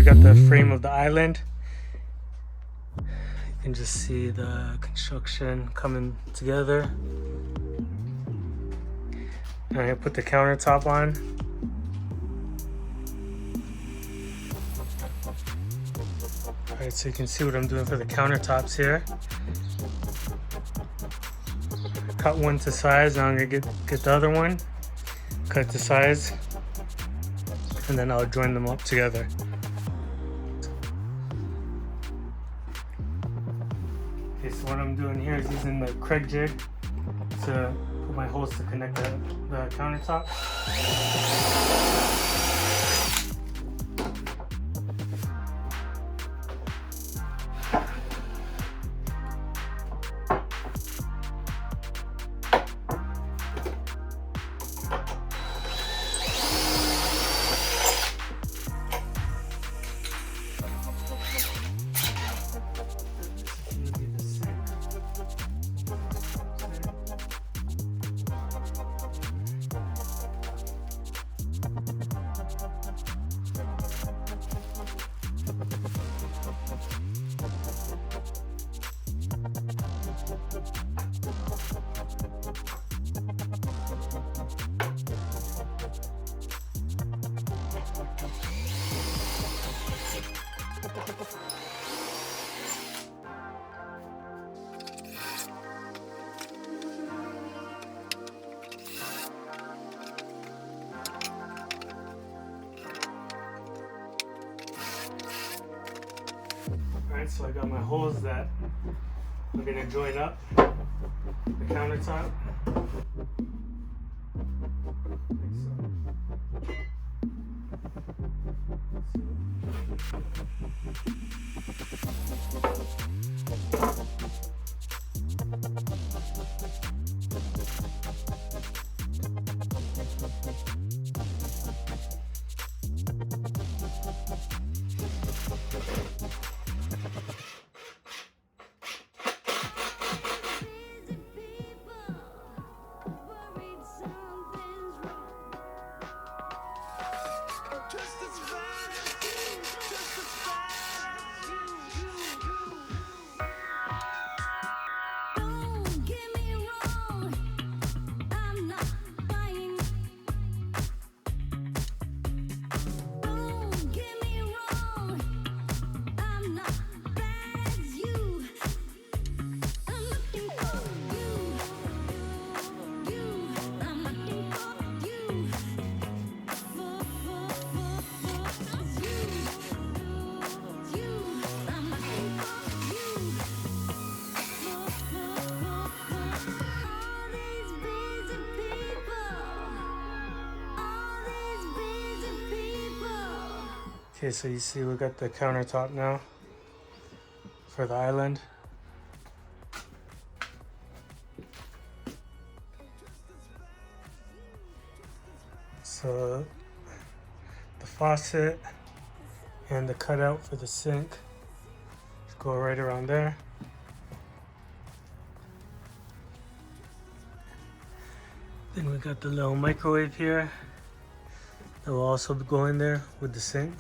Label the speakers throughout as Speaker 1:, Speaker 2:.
Speaker 1: got the frame of the island. You can just see the construction coming together. And I put the countertop on. Alright, so you can see what I'm doing for the countertops here. I cut one to size, now I'm gonna get the other one, cut to size, and then I'll join them up together. Okay, so what I'm doing here is using the kreg jig to put my holes to connect the countertop. Alright, so I got my holes that I'm going to join up the countertop. Okay, so you see we got the countertop now for the island. So the faucet and the cutout for the sink just go right around there. Then we got the little microwave here that will also go in there with the sink.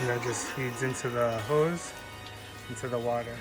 Speaker 1: And that just feeds into the hose, into the water.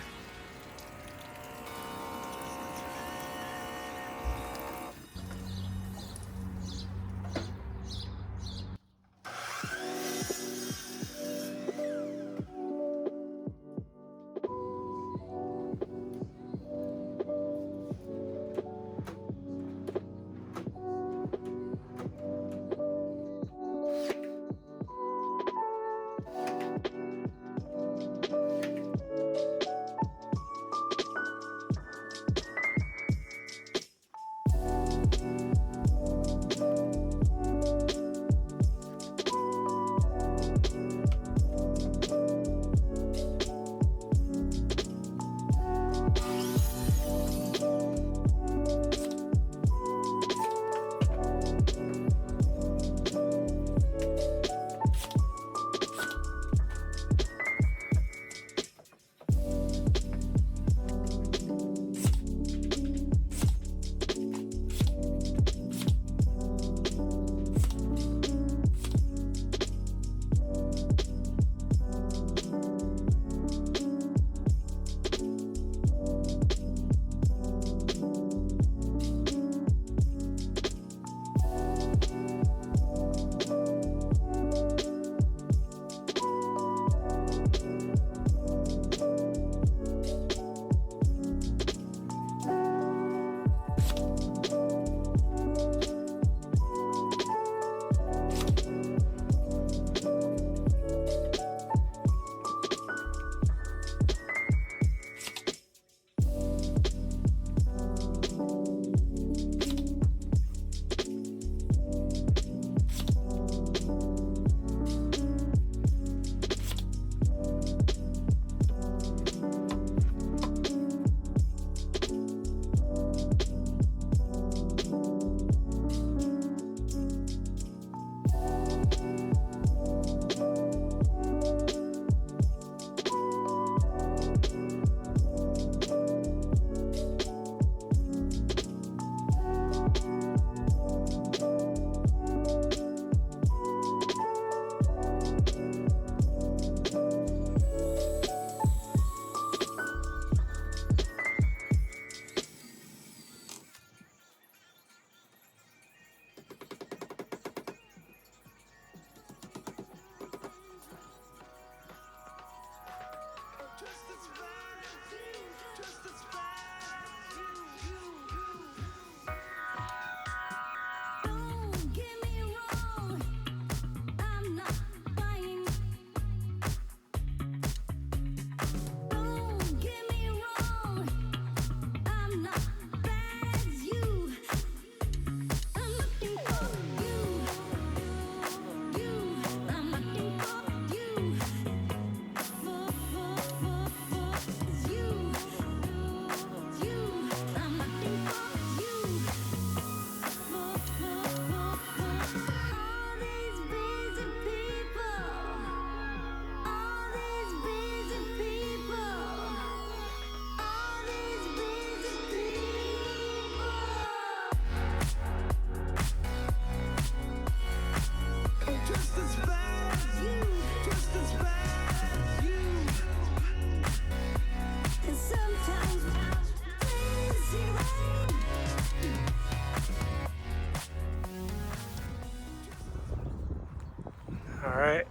Speaker 1: Alright,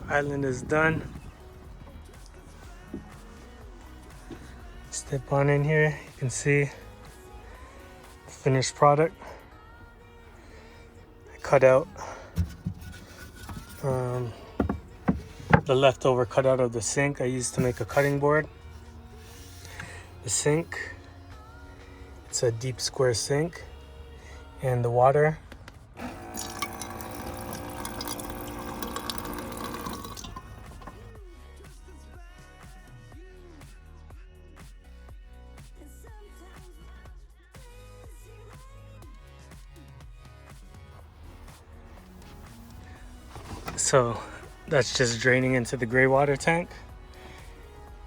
Speaker 1: island is done. Step on in here, you can see the finished product. I cut out the leftover cutout of the sink I used to make a cutting board. The sink, it's a deep square sink, and the water. So that's just draining into the gray water tank,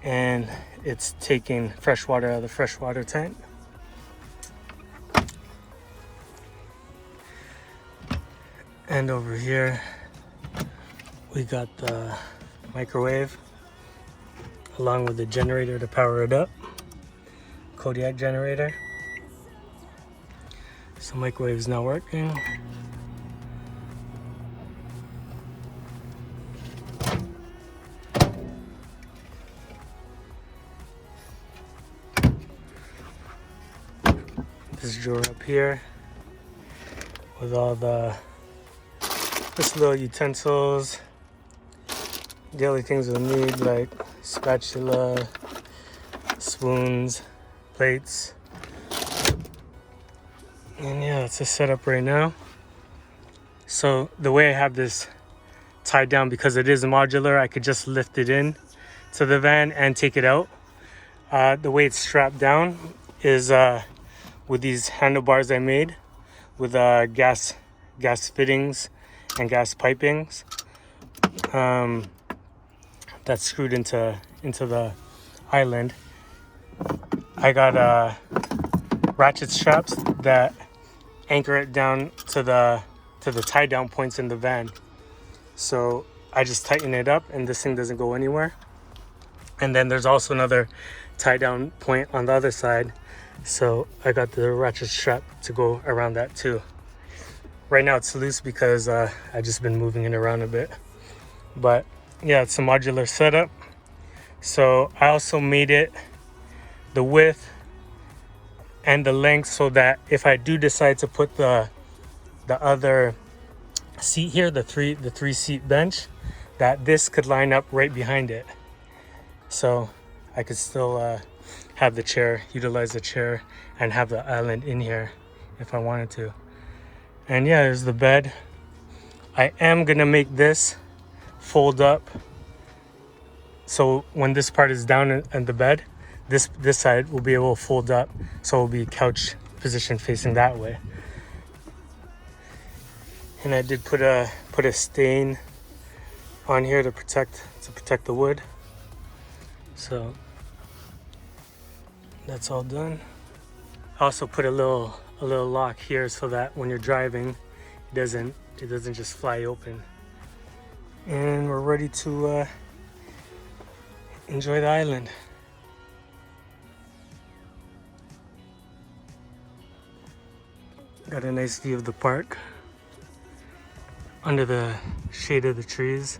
Speaker 1: and it's taking fresh water out of the freshwater tank. And over here We got the microwave along with the generator to power it up. Kodiak generator. So microwave is not working. This drawer up here with all the just little utensils, daily things we'll need like spatula, spoons, plates. And yeah, it's a setup right now. So the way I have this tied down, because it is modular, I could just lift it in to the van and take it out. The way it's strapped down is with these handlebars I made with gas fittings and gas pipings. That's screwed into the island. I got ratchet straps that anchor it down to the tie down points in the van. So I just tighten it up and this thing doesn't go anywhere. And then there's also another tie down point on the other side. So I got the ratchet strap to go around that too. Right now it's loose because I just been moving it around a bit. But yeah, it's a modular setup. So I also made it the width and the length so that if I do decide to put the other seat here, the three seat bench, that this could line up right behind it. So I could still have the chair, utilize the chair, and have the island in here if I wanted to. And yeah, there's the bed. I am gonna make this fold up, so when this part is down in the bed, this side will be able to fold up, so it will be couch position facing that way. And I did put a stain on here to protect the wood. So that's all done. I also put a little lock here so that when you're driving, it doesn't just fly open. And we're ready to enjoy the island. Got a nice view of the park under the shade of the trees.